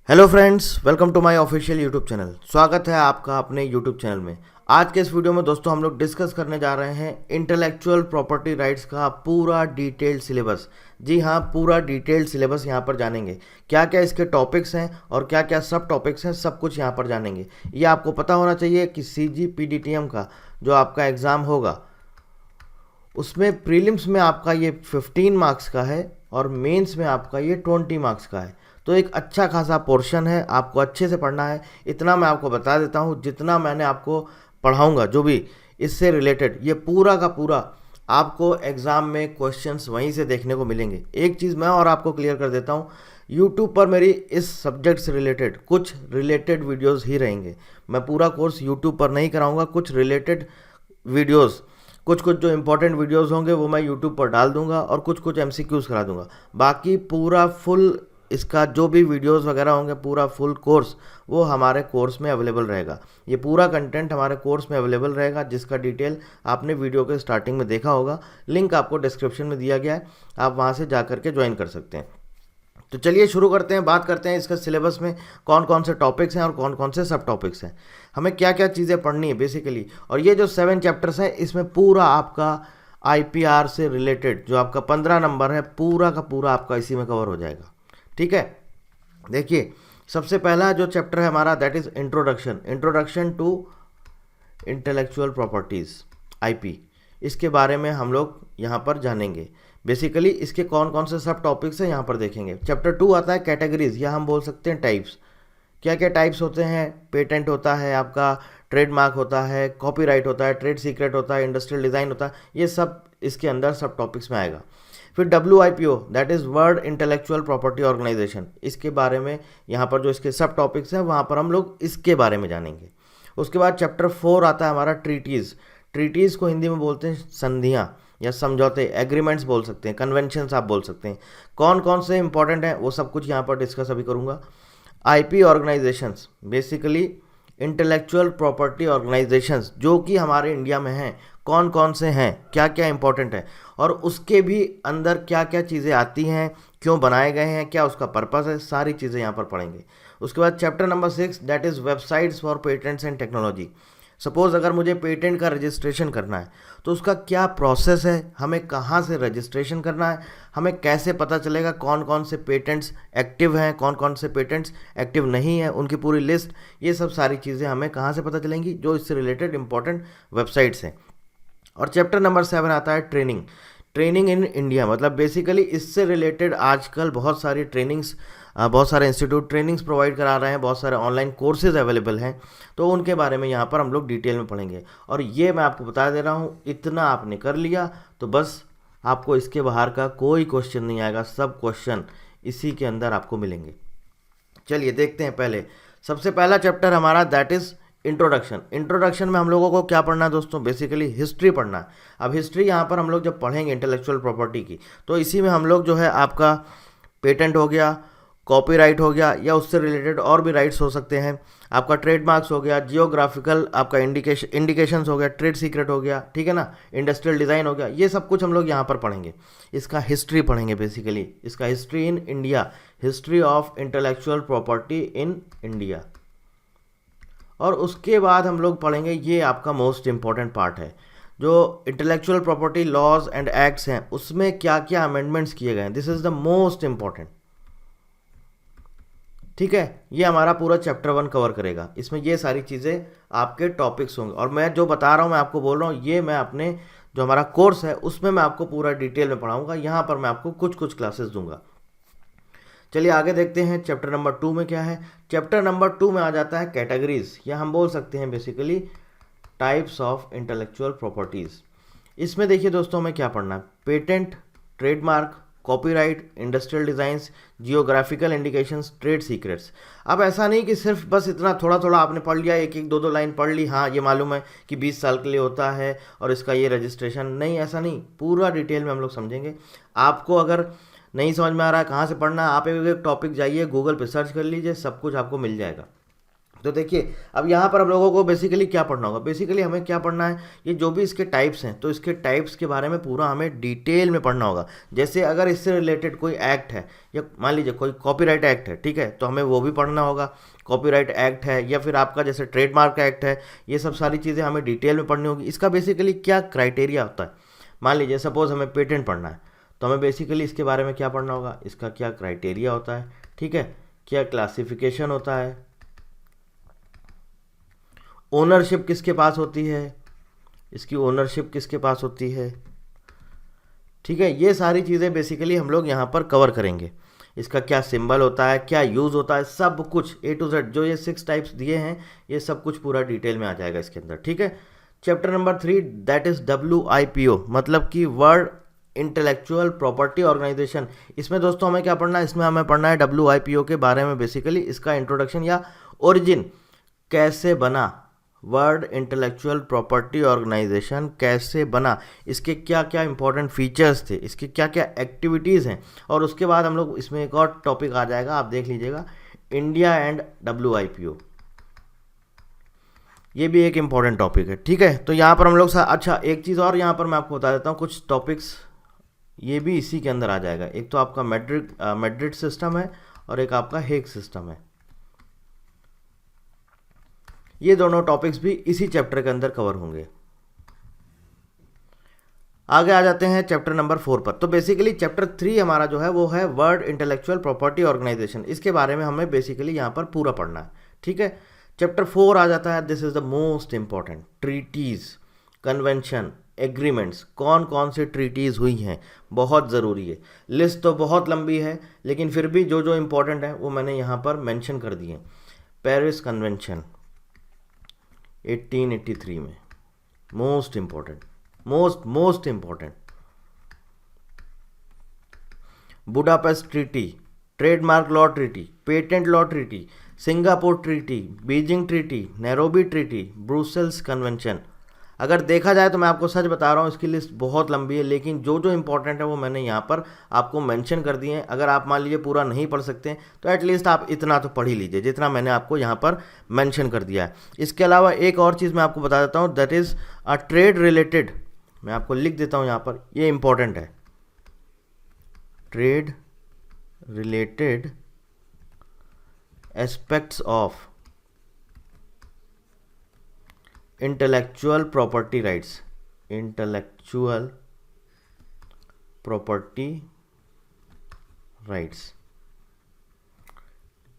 Hello friends, welcome to my official YouTube channel. स्वागत है आपका अपने यूट्यूब चैनल में। आज के इस वीडियो में दोस्तों हम लोग डिस्कस करने जा रहे हैं इंटेलेक्चुअल प्रॉपर्टी राइट्स का पूरा डिटेल्ड सिलेबस। जी हाँ, पूरा डिटेल्ड सिलेबस यहाँ पर जानेंगे। क्या क्या इसके टॉपिक्स हैं और क्या क्या सब टॉपिक्स हैं, सब कुछ यहाँ पर जानेंगे। ये आपको पता होना चाहिए कि CGPDTM का जो आपका एग्ज़ाम होगा उसमें प्रीलिम्स में आपका ये 15 मार्क्स का है और मेंस में आपका ये 20 मार्क्स का है। तो एक अच्छा खासा पोर्शन है, आपको अच्छे से पढ़ना है। इतना मैं आपको बता देता हूँ, जितना मैंने आपको पढ़ाऊँगा जो भी इससे रिलेटेड, ये पूरा का पूरा आपको एग्ज़ाम में क्वेश्चंस वहीं से देखने को मिलेंगे। एक चीज़ मैं और आपको क्लियर कर देता हूँ, यूट्यूब पर मेरी इस सब्जेक्ट से रिलेटेड कुछ रिलेटेड वीडियोस ही रहेंगे। मैं पूरा कोर्स यूट्यूब पर नहीं कराऊंगा, कुछ रिलेटेड वीडियोस, कुछ कुछ जो इंपॉर्टेंट वीडियोस होंगे वो मैं यूट्यूब पर डाल दूंगा और कुछ कुछ MCQs करा दूंगा। बाकी पूरा फुल इसका जो भी वीडियोस वगैरह होंगे, पूरा फुल कोर्स वो हमारे कोर्स में अवेलेबल रहेगा। ये पूरा कंटेंट हमारे कोर्स में अवेलेबल रहेगा, जिसका डिटेल आपने वीडियो के स्टार्टिंग में देखा होगा। लिंक आपको डिस्क्रिप्शन में दिया गया है, आप वहाँ से जा करके ज्वाइन कर सकते हैं। तो चलिए शुरू करते हैं, बात करते हैं इसका सिलेबस में कौन कौन से टॉपिक्स हैं और कौन कौन से सब टॉपिक्स हैं, हमें क्या क्या चीज़ें पढ़नी है बेसिकली। और ये जो 7 चैप्टर्स हैं, इसमें पूरा आपका IPR से रिलेटेड जो आपका 15 नंबर है, पूरा का पूरा आपका इसी में कवर हो जाएगा। ठीक है, देखिए सबसे पहला जो चैप्टर है हमारा, that is introduction to intellectual properties IP। इसके बारे में हम लोग यहाँ पर जानेंगे। बेसिकली इसके कौन कौन से सब टॉपिक्स हैं यहाँ पर देखेंगे। चैप्टर 2 आता है कैटेगरीज, या हम बोल सकते हैं टाइप्स। क्या क्या टाइप्स होते हैं? पेटेंट होता है आपका, ट्रेडमार्क होता है, कॉपीराइट होता है, ट्रेड सीक्रेट होता है, इंडस्ट्रियल डिज़ाइन होता है, ये सब इसके अंदर सब टॉपिक्स में आएगा। फिर WIPO, that is world intellectual property organisation, इसके बारे में यहाँ पर जो इसके सब टॉपिक्स हैं वहाँ पर हम लोग इसके बारे में जानेंगे। उसके बाद चैप्टर 4 आता है हमारा ट्रीटीज़ को हिंदी में बोलते हैं संधियाँ या समझौते, एग्रीमेंट्स बोल सकते हैं, कन्वेंशंस आप बोल सकते हैं। कौन कौन से इंपॉर्टेंट हैं वो सब कुछ यहाँ पर डिस्कस अभी करूँगा। IP organisations, basically intellectual property organisations जो कि हमारे इंडिया में हैं, कौन कौन से हैं, क्या क्या इंपॉर्टेंट है और उसके भी अंदर क्या क्या चीज़ें आती हैं, क्यों बनाए गए हैं, क्या उसका पर्पस है, सारी चीज़ें यहाँ पर पढ़ेंगे। उसके बाद chapter number 6, that is websites for patents and technology. Suppose अगर मुझे पेटेंट का रजिस्ट्रेशन करना है तो उसका क्या प्रोसेस है, हमें कहाँ से रजिस्ट्रेशन करना है, हमें कैसे पता चलेगा कौन कौन से पेटेंट्स एक्टिव हैं, कौन कौन से पेटेंट्स एक्टिव नहीं है, उनकी पूरी लिस्ट, ये सब सारी चीज़ें हमें कहाँ से पता चलेंगी, जो इससे रिलेटेड इंपॉर्टेंट वेबसाइट्स हैं। और चैप्टर नंबर 7 आता है ट्रेनिंग इन इंडिया। मतलब बेसिकली इससे रिलेटेड आजकल बहुत सारी ट्रेनिंग्स, बहुत सारे इंस्टीट्यूट ट्रेनिंग्स प्रोवाइड करा रहे हैं, बहुत सारे ऑनलाइन कोर्सेज अवेलेबल हैं, तो उनके बारे में यहाँ पर हम लोग डिटेल में पढ़ेंगे। और ये मैं आपको बता दे रहा हूँ, इतना आपने कर लिया तो बस आपको इसके बाहर का कोई क्वेश्चन नहीं आएगा, सब क्वेश्चन इसी के अंदर आपको मिलेंगे। चलिए देखते हैं। पहले सबसे पहला चैप्टर हमारा, दैट इज़ इंट्रोडक्शन में हम लोगों को क्या पढ़ना है दोस्तों? बेसिकली हिस्ट्री पढ़ना है। अब हिस्ट्री यहाँ पर हम लोग जब पढ़ेंगे इंटेलेक्चुअल प्रॉपर्टी की, तो इसी में हम लोग जो है आपका पेटेंट हो गया, कॉपीराइट हो गया, या उससे रिलेटेड और भी राइट्स हो सकते हैं, आपका ट्रेडमार्क्स हो गया, जियोग्राफिकल आपका इंडिकेशंस हो गया, ट्रेड सीक्रेट हो गया, ठीक है ना, इंडस्ट्रियल डिज़ाइन हो गया, ये सब कुछ हम लोग यहाँ पर पढ़ेंगे। इसका हिस्ट्री पढ़ेंगे, बेसिकली इसका history in India, history of intellectual property in India. और उसके बाद हम लोग पढ़ेंगे, ये आपका मोस्ट इंपॉर्टेंट पार्ट है, जो intellectual property laws and acts हैं उसमें क्या क्या अमेंडमेंट्स किए गए हैं। This is the most important. ठीक है, ये हमारा पूरा चैप्टर 1 कवर करेगा। इसमें ये सारी चीज़ें आपके टॉपिक्स होंगे, और मैं जो बता रहा हूँ, मैं आपको बोल रहा हूँ, ये मैं अपने जो हमारा कोर्स है उसमें मैं आपको पूरा डिटेल में पढ़ाऊँगा। यहाँ पर मैं आपको कुछ कुछ क्लासेस दूंगा। चलिए आगे देखते हैं चैप्टर नंबर 2 में क्या है। चैप्टर नंबर 2 में आ जाता है कैटेगरीज, या हम बोल सकते हैं basically types of intellectual properties. इसमें देखिए दोस्तों, हमें क्या पढ़ना है? Patent, trademark, copyright, industrial designs, geographical indications, trade secrets. अब ऐसा नहीं कि सिर्फ बस इतना थोड़ा थोड़ा आपने पढ़ लिया, एक एक दो दो लाइन पढ़ ली, हाँ ये मालूम है कि 20 साल के लिए होता है और इसका ये रजिस्ट्रेशन, नहीं, ऐसा नहीं। पूरा डिटेल में हम लोग समझेंगे। आपको अगर नहीं समझ में आ रहा है कहाँ से पढ़ना है, आप एक टॉपिक जाइए, गूगल पे सर्च कर लीजिए, सब कुछ आपको मिल जाएगा। तो देखिए अब यहाँ पर हम लोगों को बेसिकली क्या पढ़ना होगा, बेसिकली हमें क्या पढ़ना है, ये जो भी इसके टाइप्स हैं तो इसके टाइप्स के बारे में पूरा हमें डिटेल में पढ़ना होगा। जैसे अगर इससे रिलेटेड कोई एक्ट है या मान लीजिए कोई कॉपीराइट एक्ट है, ठीक है, तो हमें वो भी पढ़ना होगा। कॉपीराइट एक्ट है या फिर आपका जैसे ट्रेडमार्क एक्ट है, ये सब सारी चीज़ें हमें डिटेल में पढ़नी होगी। इसका बेसिकली क्या क्राइटेरिया होता है, मान लीजिए सपोज हमें पेटेंट पढ़ना है तो हमें बेसिकली इसके बारे में क्या पढ़ना होगा, इसका क्या क्राइटेरिया होता है, ठीक है, क्या क्लासिफिकेशन होता है, ओनरशिप किसके पास होती है, इसकी ओनरशिप किसके पास होती है, ठीक है, ये सारी चीज़ें बेसिकली हम लोग यहाँ पर कवर करेंगे। इसका क्या सिंबल होता है, क्या यूज़ होता है, सब कुछ A to Z जो ये 6 टाइप्स दिए हैं ये सब कुछ पूरा डिटेल में आ जाएगा इसके अंदर, ठीक है। Chapter number 3 that is WIPO, मतलब कि वर्ल्ड इंटेलेक्चुअल प्रॉपर्टी ऑर्गेनाइजेशन। इसमें दोस्तों हमें क्या पढ़ना है, इसमें हमें पढ़ना है WIPO के बारे में, बेसिकली इसका इंट्रोडक्शन या ओरिजिन कैसे बना, वर्ल्ड इंटेलेक्चुअल प्रॉपर्टी ऑर्गेनाइजेशन कैसे बना, इसके क्या क्या इंपॉर्टेंट फीचर्स थे, इसके क्या क्या एक्टिविटीज़ हैं, और उसके बाद हम लोग इसमें एक और टॉपिक आ जाएगा, आप देख लीजिएगा, इंडिया एंड WIPO। ये भी एक इम्पॉर्टेंट टॉपिक है, ठीक है। तो यहाँ पर हम लोग अच्छा एक चीज़ और यहाँ पर मैं आपको बता देता हूँ, कुछ टॉपिक्स ये भी इसी के अंदर आ जाएगा। एक तो आपका मैड्रिड सिस्टम है और एक आपका हेग सिस्टम है, ये दोनों टॉपिक्स भी इसी चैप्टर के अंदर कवर होंगे। आगे आ जाते हैं चैप्टर नंबर 4 पर। तो बेसिकली चैप्टर 3 हमारा जो है वो है वर्ल्ड इंटेलेक्चुअल प्रॉपर्टी ऑर्गेनाइजेशन, इसके बारे में हमें बेसिकली यहाँ पर पूरा पढ़ना है, ठीक है। चैप्टर 4 आ जाता है, this is the most important, treaties, convention, agreements, कौन कौन सी ट्रीटीज़ हुई हैं, बहुत ज़रूरी है। लिस्ट तो बहुत लंबी है लेकिन फिर भी जो जो इम्पोर्टेंट है वो मैंने यहाँ पर मेंशन कर दिए। पेरिस कन्वेंशन 1883 में, most important, most important. Budapest treaty, trademark law treaty, patent law treaty, Singapore treaty, Beijing treaty, Nairobi treaty, Brussels convention. अगर देखा जाए तो मैं आपको सच बता रहा हूँ इसकी लिस्ट बहुत लंबी है, लेकिन जो जो इंपॉर्टेंट है वो मैंने यहाँ पर आपको मेंशन कर दिए हैं। अगर आप मान लीजिए पूरा नहीं पढ़ सकते तो एटलीस्ट आप इतना तो पढ़ ही लीजिए जितना मैंने आपको यहाँ पर मेंशन कर दिया है। इसके अलावा एक और चीज़ मैं आपको बता देता हूँ, that is a trade related, मैं आपको लिख देता हूँ यहाँ पर, ये इंपॉर्टेंट है, trade related aspects of intellectual property rights, intellectual property rights.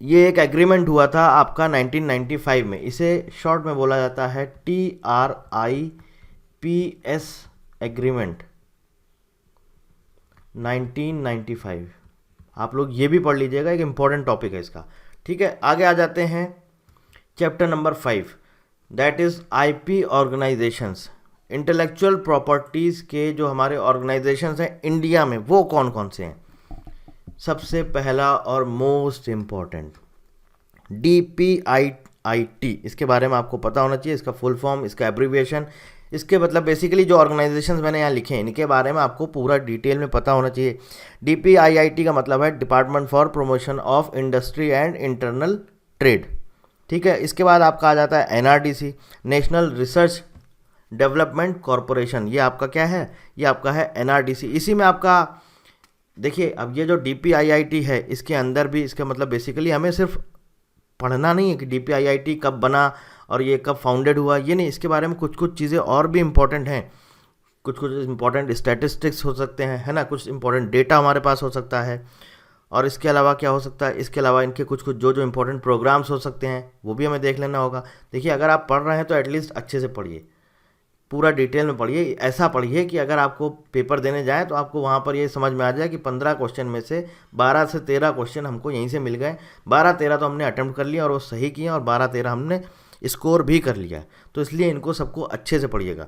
ये एक एग्रीमेंट हुआ था आपका 1995 में, इसे शॉर्ट में बोला जाता है TRIPS एग्रीमेंट 1995। आप लोग ये भी पढ़ लीजिएगा, एक इंपॉर्टेंट टॉपिक है इसका, ठीक है। आगे आ जाते हैं chapter number 5, that is IP organisations. Intellectual properties के जो हमारे ऑर्गेनाइजेशंस हैं इंडिया में वो कौन कौन से हैं। सबसे पहला और मोस्ट इम्पॉर्टेंट DPIIT, इसके बारे में आपको पता होना चाहिए, इसका फुल फॉर्म, इसका एब्रीविएशन, इसके मतलब बेसिकली जो ऑर्गेनाइजेशंस मैंने यहाँ लिखे हैं इनके बारे में आपको पूरा डिटेल में पता होना चाहिए। DPIIT का मतलब है department for promotion of industry and internal trade, ठीक है। इसके बाद आपका आ जाता है NRDC, national research development corporation, ये आपका क्या है, ये आपका है NRDC। इसी में आपका देखिए, अब ये जो DPIIT है इसके अंदर भी इसका मतलब बेसिकली हमें सिर्फ पढ़ना नहीं है कि DPIIT कब बना और ये कब फाउंडेड हुआ, ये नहीं, इसके बारे में कुछ कुछ चीज़ें और भी इम्पोर्टेंट हैं, कुछ कुछ इम्पोर्टेंट स्टैटिस्टिक्स हो सकते हैं, है ना, कुछ इम्पोर्टेंट डेटा हमारे पास हो सकता है, और इसके अलावा क्या हो सकता है, इसके अलावा इनके कुछ कुछ जो जो इंपॉर्टेंट प्रोग्राम्स हो सकते हैं वो भी हमें देख लेना होगा। देखिए अगर आप पढ़ रहे हैं तो एटलीस्ट अच्छे से पढ़िए, पूरा डिटेल में पढ़िए, ऐसा पढ़िए कि अगर आपको पेपर देने जाए तो आपको वहाँ पर ये समझ में आ जाए कि 15 क्वेश्चन में से 12 से 13 क्वेश्चन हमको यहीं से मिल गए, 12-13 तो हमने अटेम्प्ट कर लिया और वो सही किए, और 12-13 हमने स्कोर भी कर लिया। तो इसलिए इनको सबको अच्छे से पढ़िएगा।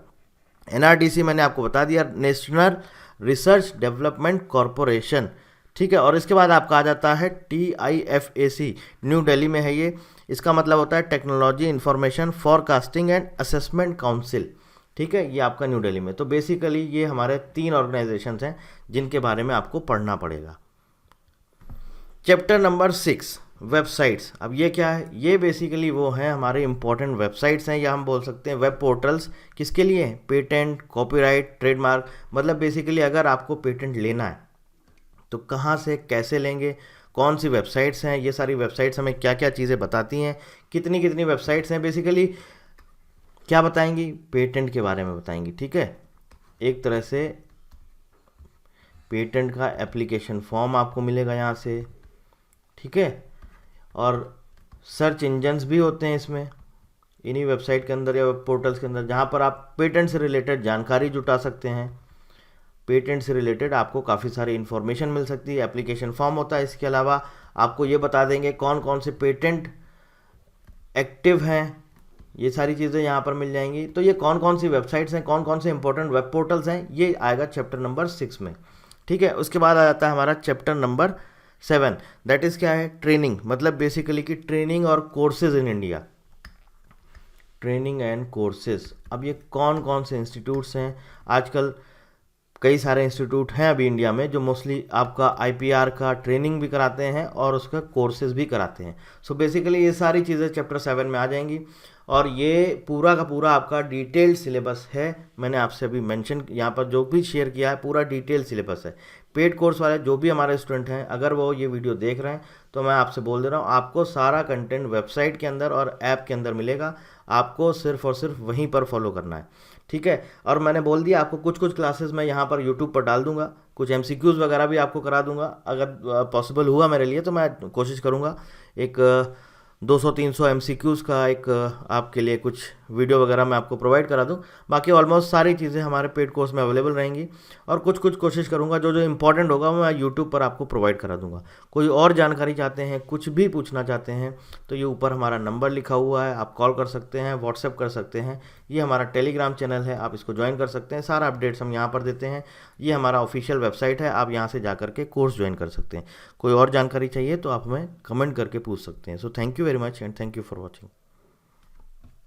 NRDC मैंने आपको बता दिया, नेशनल रिसर्च डेवलपमेंट कॉरपोरेशन, ठीक है। और इसके बाद आपका आ जाता है TIFAC, न्यू दिल्ली में है ये, इसका मतलब होता है technology information forecasting and assessment council, ठीक है, ये आपका न्यू दिल्ली में। तो बेसिकली ये हमारे 3 ऑर्गेनाइजेशंस हैं जिनके बारे में आपको पढ़ना पड़ेगा। Chapter number 6 websites. अब ये क्या है, ये बेसिकली वो हैं हमारे इंपॉर्टेंट वेबसाइट्स हैं, या हम बोल सकते हैं वेब पोर्टल्स। किसके लिए? Patent, copyright, trademark. मतलब बेसिकली अगर आपको पेटेंट लेना है तो कहाँ से कैसे लेंगे, कौन सी वेबसाइट्स हैं, ये सारी वेबसाइट्स हमें क्या क्या चीज़ें बताती हैं, कितनी कितनी वेबसाइट्स हैं, बेसिकली क्या बताएंगी, पेटेंट के बारे में बताएंगी। ठीक है, एक तरह से पेटेंट का एप्लीकेशन फॉर्म आपको मिलेगा यहाँ से। ठीक है, और सर्च इंजन्स भी होते हैं इसमें, इन्हीं वेबसाइट के अंदर या वेब पोर्टल्स के अंदर, जहाँ पर आप पेटेंट से रिलेटेड जानकारी जुटा सकते हैं। पेटेंट से रिलेटेड आपको काफ़ी सारी इन्फॉर्मेशन मिल सकती है। एप्लीकेशन फॉर्म होता है। इसके अलावा आपको ये बता देंगे कौन कौन से पेटेंट एक्टिव हैं, ये सारी चीज़ें यहाँ पर मिल जाएंगी। तो ये कौन कौन सी वेबसाइट्स हैं, कौन कौन से इंपॉर्टेंट वेब पोर्टल्स हैं, ये आएगा चैप्टर नंबर 6 में। ठीक है, उसके बाद आ जाता है हमारा चैप्टर नंबर 7, दैट इज़ क्या है, ट्रेनिंग। मतलब बेसिकली कि ट्रेनिंग और courses in India, training and courses. अब ये कौन कौन से इंस्टीट्यूट्स हैं, आजकल कई सारे इंस्टीट्यूट हैं अभी इंडिया में जो मोस्टली आपका आईपीआर का ट्रेनिंग भी कराते हैं और उसका कोर्सेज भी कराते हैं। सो बेसिकली ये सारी चीज़ें चैप्टर 7 में आ जाएंगी, और ये पूरा का पूरा आपका डिटेल्ड सिलेबस है। मैंने आपसे अभी मेंशन यहाँ पर जो भी शेयर किया है पूरा डिटेल सिलेबस है। पेड कोर्स वाले जो भी हमारे स्टूडेंट हैं, अगर वो ये वीडियो देख रहे हैं तो मैं आपसे बोल दे रहा हूँ, आपको सारा कंटेंट वेबसाइट के अंदर और ऐप के अंदर मिलेगा, आपको सिर्फ और सिर्फ वहीं पर फॉलो करना है। ठीक है, और मैंने बोल दिया आपको कुछ कुछ क्लासेस मैं यहाँ पर यूट्यूब पर डाल दूंगा, कुछ एमसीक्यूज़ वगैरह भी आपको करा दूंगा। अगर पॉसिबल हुआ मेरे लिए तो मैं कोशिश करूँगा एक 200-300 एमसीक्यूज़ का एक आपके लिए कुछ वीडियो वगैरह मैं आपको प्रोवाइड करा दूं। बाकी ऑलमोस्ट सारी चीज़ें हमारे पेड कोर्स में अवेलेबल रहेंगी, और कुछ कुछ कोशिश करूंगा जो जो इंपॉर्टेंट होगा वो मैं यूट्यूब पर आपको प्रोवाइड करा दूंगा। कोई और जानकारी चाहते हैं, कुछ भी पूछना चाहते हैं, तो ये ऊपर हमारा नंबर लिखा हुआ है, आप कॉल कर सकते हैं, व्हाट्सएप कर सकते हैं। ये हमारा टेलीग्राम चैनल है, आप इसको ज्वाइन कर सकते हैं, सारा अपडेट्स हम यहाँ पर देते हैं। ये हमारा ऑफिशियल वेबसाइट है, आप यहाँ से जा करके कोर्स ज्वाइन कर सकते हैं। कोई और जानकारी चाहिए तो आप हमें कमेंट करके पूछ सकते हैं। So thank you very much and thank you for watching.